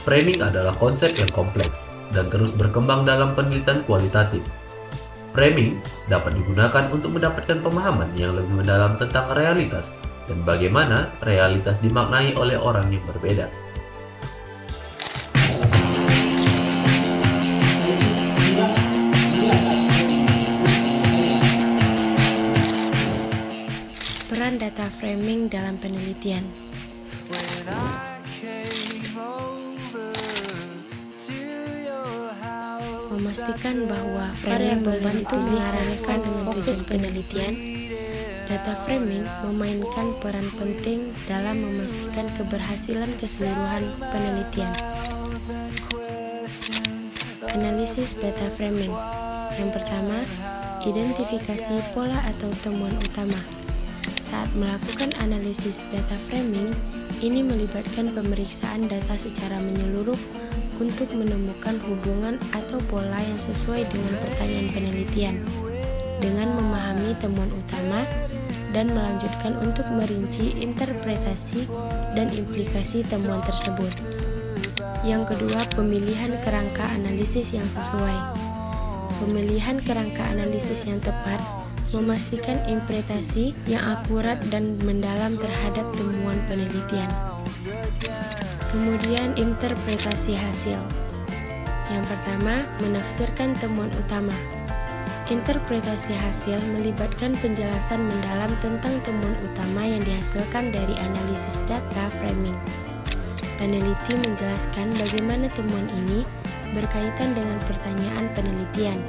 Framing adalah konsep yang kompleks dan terus berkembang dalam penelitian kualitatif. Framing dapat digunakan untuk mendapatkan pemahaman yang lebih mendalam tentang realitas dan bagaimana realitas dimaknai oleh orang yang berbeda. Peran data framing dalam penelitian. Memastikan bahwa variabel itu diarahkan dengan tujuan penelitian. Data framing memainkan peran penting dalam memastikan keberhasilan keseluruhan penelitian. Analisis data framing. Yang pertama, identifikasi pola atau temuan utama. Saat melakukan analisis data framing, ini melibatkan pemeriksaan data secara menyeluruh untuk menemukan hubungan atau pola yang sesuai dengan pertanyaan penelitian, dengan memahami temuan utama dan melanjutkan untuk merinci interpretasi dan implikasi temuan tersebut. Yang kedua, pemilihan kerangka analisis yang sesuai. Pemilihan kerangka analisis yang tepat memastikan interpretasi yang akurat dan mendalam terhadap temuan penelitian. Kemudian, interpretasi hasil. Yang pertama, menafsirkan temuan utama. Interpretasi hasil melibatkan penjelasan mendalam tentang temuan utama yang dihasilkan dari analisis data framing. Peneliti menjelaskan bagaimana temuan ini berkaitan dengan pertanyaan penelitian.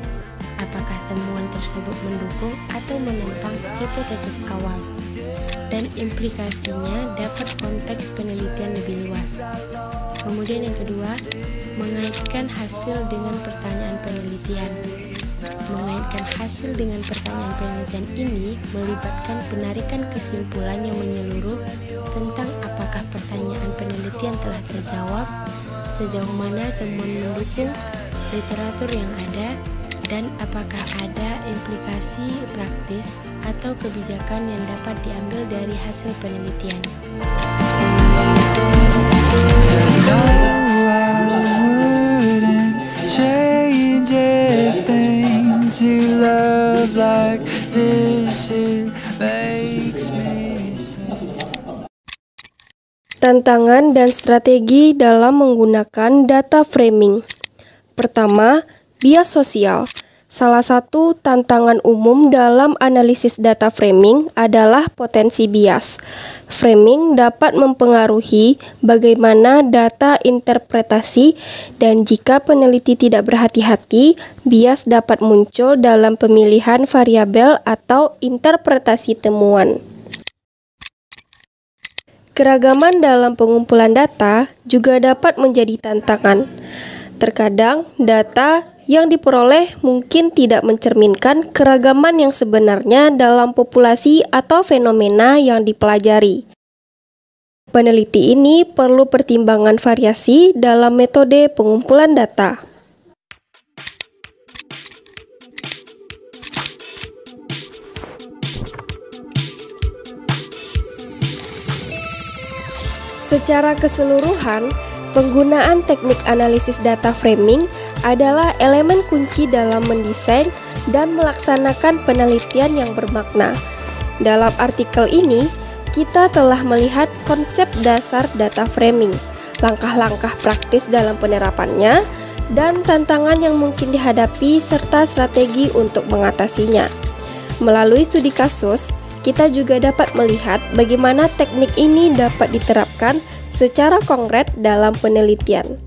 Apakah temuan tersebut mendukung atau menentang hipotesis awal, dan implikasinya dapat konteks penelitian lebih luas. Kemudian yang kedua, mengaitkan hasil dengan pertanyaan penelitian. Mengaitkan hasil dengan pertanyaan penelitian ini melibatkan penarikan kesimpulan yang menyeluruh tentang apakah pertanyaan penelitian telah terjawab, sejauh mana temuan mendukung literatur yang ada, dan apakah ada implikasi praktis atau kebijakan yang dapat diambil dari hasil penelitian. Tantangan dan strategi dalam menggunakan data framing. Pertama, bias sosial. Salah satu tantangan umum dalam analisis data framing adalah potensi bias. Framing dapat mempengaruhi bagaimana data interpretasi, dan jika peneliti tidak berhati-hati, bias dapat muncul dalam pemilihan variabel atau interpretasi temuan. Keragaman dalam pengumpulan data juga dapat menjadi tantangan. Terkadang, data yang diperoleh mungkin tidak mencerminkan keragaman yang sebenarnya dalam populasi atau fenomena yang dipelajari. Peneliti ini perlu pertimbangan variasi dalam metode pengumpulan data. Secara keseluruhan, penggunaan teknik analisis data framing adalah elemen kunci dalam mendesain dan melaksanakan penelitian yang bermakna. Dalam artikel ini, kita telah melihat konsep dasar data framing, langkah-langkah praktis dalam penerapannya, dan tantangan yang mungkin dihadapi serta strategi untuk mengatasinya. Melalui studi kasus, kita juga dapat melihat bagaimana teknik ini dapat diterapkan secara konkret dalam penelitian.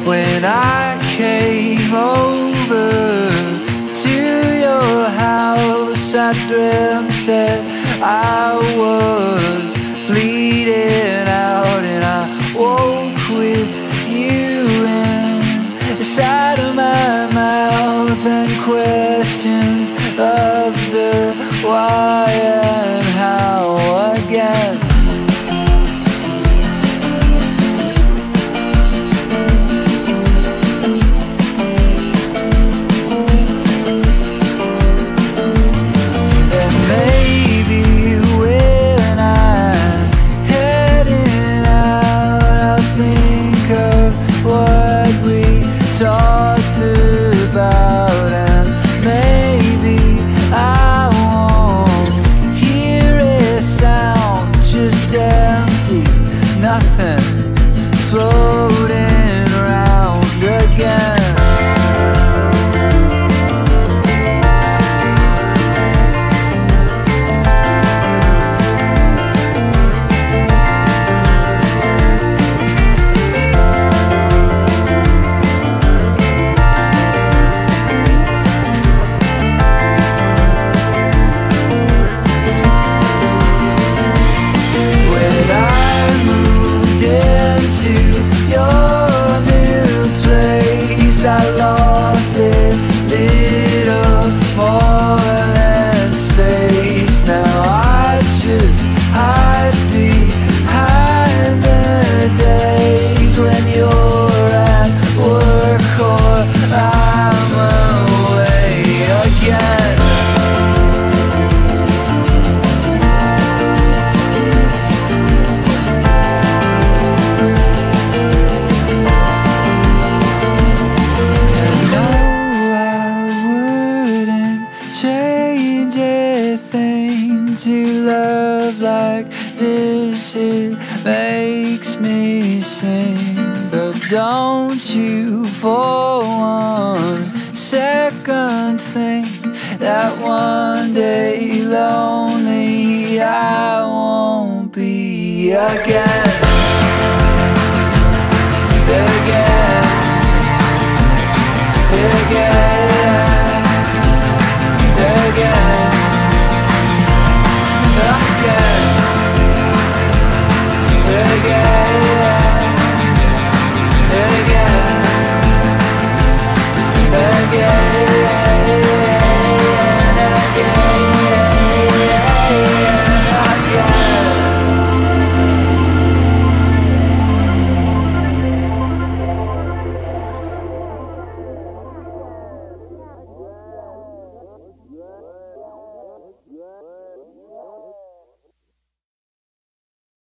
when I came over to your house. I dreamt that I was bleeding out, and I woke with you inside of my mouth, and questions of the why and how again. Talked about, and maybe I won't hear a sound, just empty, nothing floating around again. I lost a little more than space. Now I just hide behind the days when you're at work or I'm away again. Change a thing to love like this, it makes me sing. But don't you for 1 second think that one day lonely I won't be again. Again.